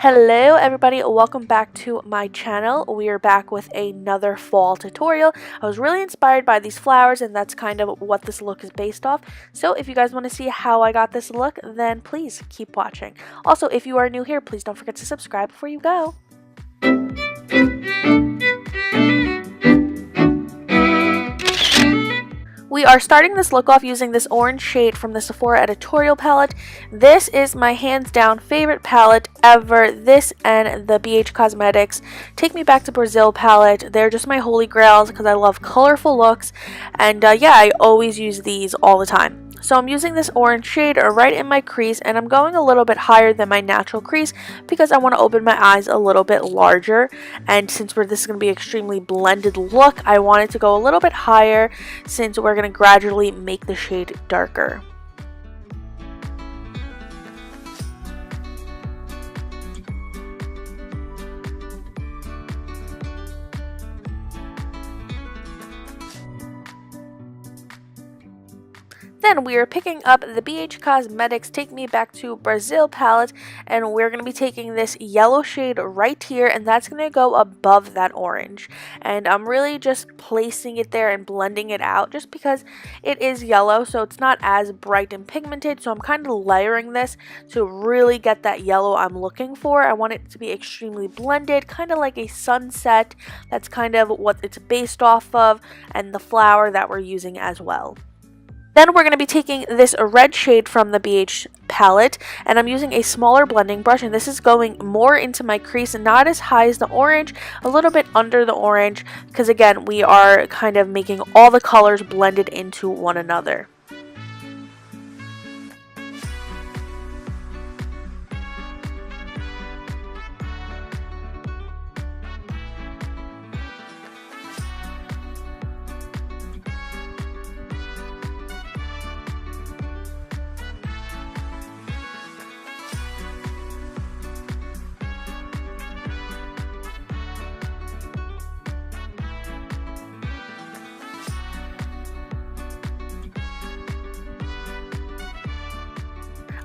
Hello everybody, welcome back to my channel. We are back with another fall tutorial. I was really inspired by these flowers and that's kind of what this look is based off. So if you guys want to see how I got this look, then please keep watching. Also, if you are new here, please don't forget to subscribe before you go. We are starting this look off using this orange shade from the Sephora editorial palette. This is my hands down favorite palette ever. This and the BH Cosmetics Take Me Back to Brazil palette. They're just my holy grails because I love colorful looks. And yeah, I always use these all the time. So I'm using this orange shade right in my crease, and I'm going a little bit higher than my natural crease because I want to open my eyes a little bit larger. And since this is going to be an extremely blended look, I wanted to go a little bit higher since we're going to gradually make the shade darker. Then we are picking up the BH Cosmetics Take Me Back to Brazil palette, and we're going to be taking this yellow shade right here, and that's going to go above that orange. And I'm really just placing it there and blending it out just because it is yellow, so it's not as bright and pigmented. So I'm kind of layering this to really get that yellow I'm looking for. I want it to be extremely blended, kind of like a sunset. That's kind of what it's based off of, and the flower that we're using as well. Then we're going to be taking this red shade from the BH palette, and I'm using a smaller blending brush, and this is going more into my crease and not as high as the orange, a little bit under the orange, because again, we are kind of making all the colors blended into one another.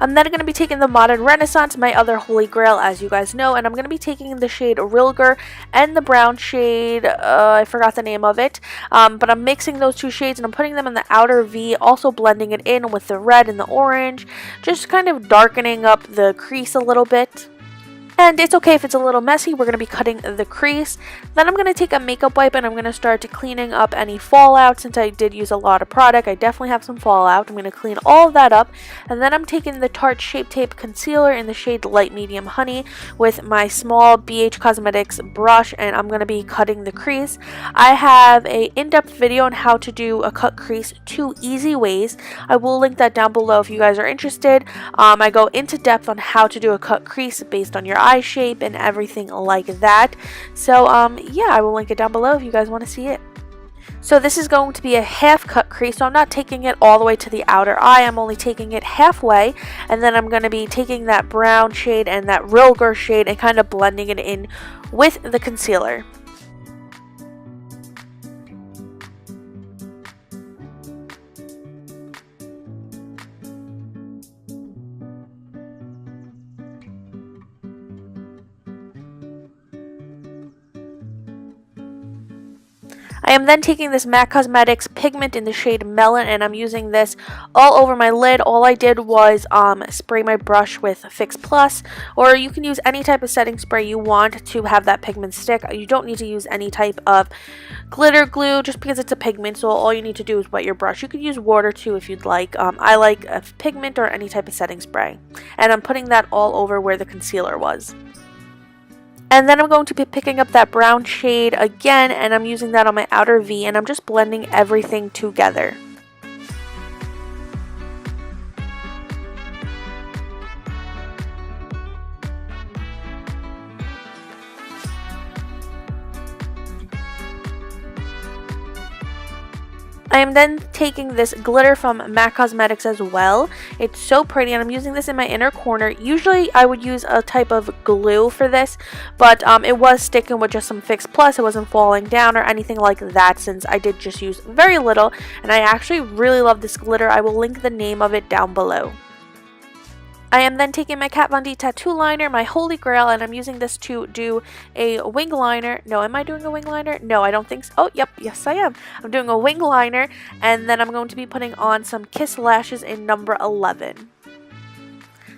I'm then going to be taking the Modern Renaissance, my other holy grail as you guys know, and I'm going to be taking the shade Rilger and the brown shade, I forgot the name of it, but I'm mixing those two shades and I'm putting them in the outer V, also blending it in with the red and the orange, just kind of darkening up the crease a little bit. And it's okay if it's a little messy, we're going to be cutting the crease. Then I'm going to take a makeup wipe and I'm going to start cleaning up any fallout. Since I did use a lot of product, I definitely have some fallout. I'm going to clean all of that up. And then I'm taking the Tarte Shape Tape Concealer in the shade Light Medium Honey with my small BH Cosmetics brush, and I'm going to be cutting the crease. I have an in-depth video on how to do a cut crease 2 easy ways. I will link that down below if you guys are interested. I go into depth on how to do a cut crease based on your eye shape and everything like that. So yeah, I will link it down below if you guys want to see it. So this is going to be a half cut crease, so I'm not taking it all the way to the outer eye, I'm only taking it halfway, and then I'm going to be taking that brown shade and that Rilger shade and kind of blending it in with the concealer. I am then taking this MAC Cosmetics Pigment in the shade Melon, and I'm using this all over my lid. All I did was spray my brush with Fix Plus, or you can use any type of setting spray you want to have that pigment stick. You don't need to use any type of glitter glue just because it's a pigment, so all you need to do is wet your brush. You could use water too if you'd like. I like a pigment or any type of setting spray, and I'm putting that all over where the concealer was. And then I'm going to be picking up that brown shade again, and I'm using that on my outer V, and I'm just blending everything together. I am then taking this glitter from MAC Cosmetics as well. It's so pretty, and I'm using this in my inner corner. Usually I would use a type of glue for this, but it was sticking with just some Fix Plus. It wasn't falling down or anything like that since I did just use very little, and I actually really love this glitter. I will link the name of it down below. I am then taking my Kat Von D tattoo liner, my holy grail, and I'm using this to do a wing liner. No, am I doing a wing liner? No, I don't think so. Oh, yep, yes I am. I'm doing a wing liner, and then I'm going to be putting on some Kiss lashes in number 11.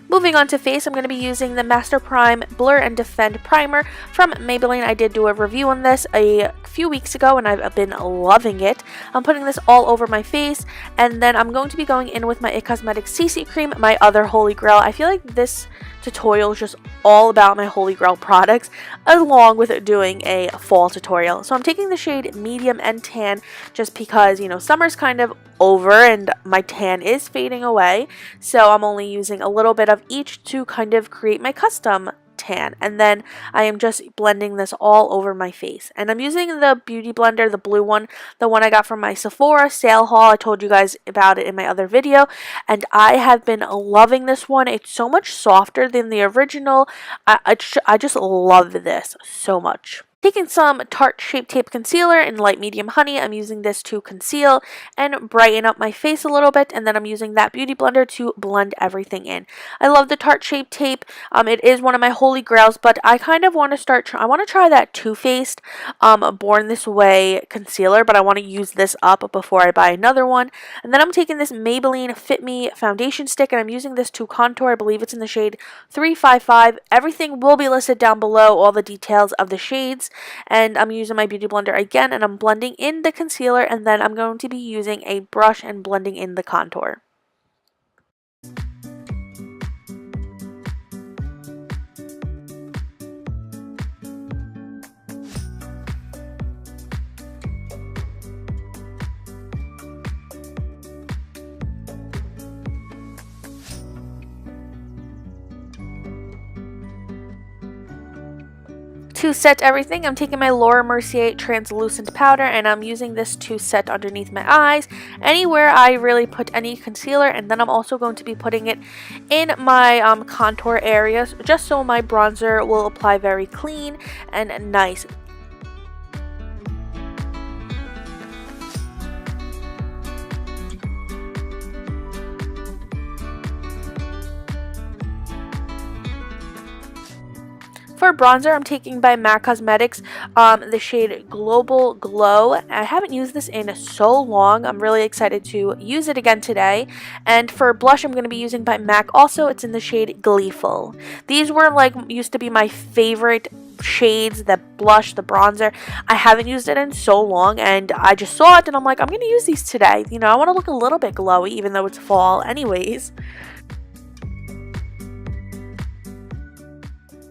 Moving on to face, I'm going to be using the Master Prime Blur and Defend Primer from Maybelline. I did do a review on this a few weeks ago and I've been loving it. I'm putting this all over my face, and then I'm going to be going in with my IT Cosmetics CC Cream, my other holy grail. I feel like this tutorial is just all about my holy grail products, along with doing a fall tutorial. So I'm taking the shade medium and tan just because, you know, summer's kind of over and my tan is fading away, so I'm only using a little bit of each to kind of create my custom tan, and then I am just blending this all over my face. And I'm using the beauty blender, the blue one, the one I got from my Sephora sale haul. I told you guys about it in my other video, and I have been loving this one. It's so much softer than the original. I just love this so much. Taking some Tarte Shape Tape Concealer in light medium honey, I'm using this to conceal and brighten up my face a little bit, and then I'm using that beauty blender to blend everything in. I love the Tarte Shape Tape. It is one of my holy grails, but I kind of want to I want to try that Too Faced Born This Way concealer, but I want to use this up before I buy another one. And then I'm taking this Maybelline Fit Me foundation stick, and I'm using this to contour. I believe it's in the shade 355. Everything will be listed down below, all the details of the shades. And I'm using my beauty blender again, and I'm blending in the concealer, and then I'm going to be using a brush and blending in the contour. To set everything, I'm taking my Laura Mercier translucent powder, and I'm using this to set underneath my eyes, anywhere I really put any concealer, and then I'm also going to be putting it in my contour areas, just so my bronzer will apply very clean and nice. For bronzer, I'm taking by MAC Cosmetics the shade Global Glow. I haven't used this in so long. I'm really excited to use it again today. And for blush, I'm going to be using by MAC also. It's in the shade Gleeful. These were used to be my favorite shades, the blush, the bronzer. I haven't used it in so long, and I just saw it and I'm like, I'm going to use these today. You know, I want to look a little bit glowy even though it's fall anyways.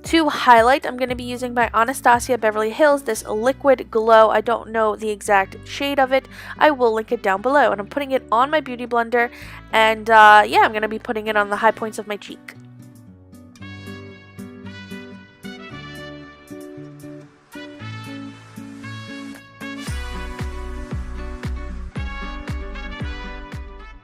To highlight, I'm going to be using by Anastasia Beverly Hills this liquid glow. I don't know the exact shade of it. I will link it down below. And I'm putting it on my beauty blender. And yeah, I'm going to be putting it on the high points of my cheek.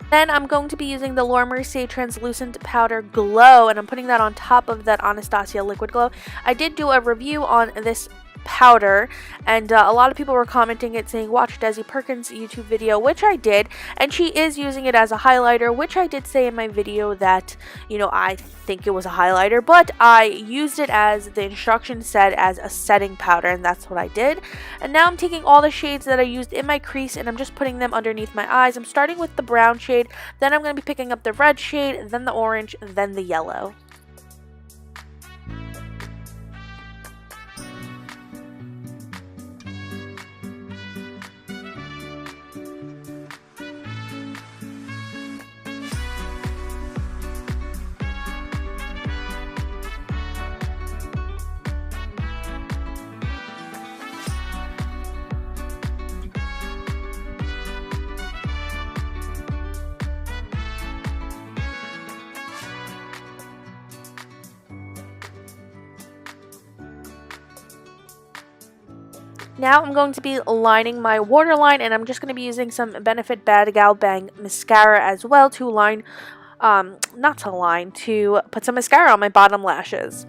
Then I'm going to be using the Laura Mercier Translucent Powder Glow, and I'm putting that on top of that Anastasia Liquid Glow. I did do a review on this powder, and a lot of people were commenting it saying watch Desi Perkins' YouTube video, which I did, and she is using it as a highlighter, which I did say in my video that, you know, I think it was a highlighter, but I used it as the instructions said as a setting powder, and that's what I did. And now I'm taking all the shades that I used in my crease and I'm just putting them underneath my eyes. I'm starting with the brown shade, then I'm going to be picking up the red shade, then the orange, then the yellow. Now I'm going to be lining my waterline, and I'm just going to be using some Benefit Bad Gal Bang mascara as well to line, to put some mascara on my bottom lashes.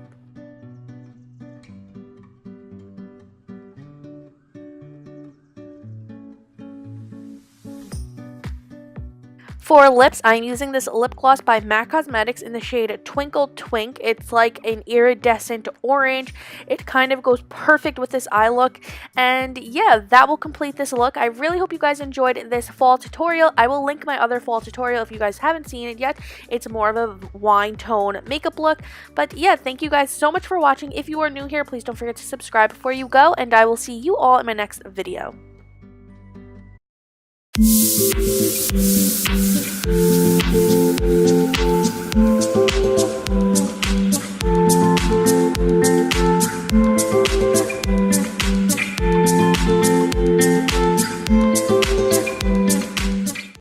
For lips, I'm using this lip gloss by MAC Cosmetics in the shade Twinkle Twink. It's like an iridescent orange. It kind of goes perfect with this eye look. And yeah, that will complete this look. I really hope you guys enjoyed this fall tutorial. I will link my other fall tutorial if you guys haven't seen it yet. It's more of a wine tone makeup look. But yeah, thank you guys so much for watching. If you are new here, please don't forget to subscribe before you go. And I will see you all in my next video. Thank you.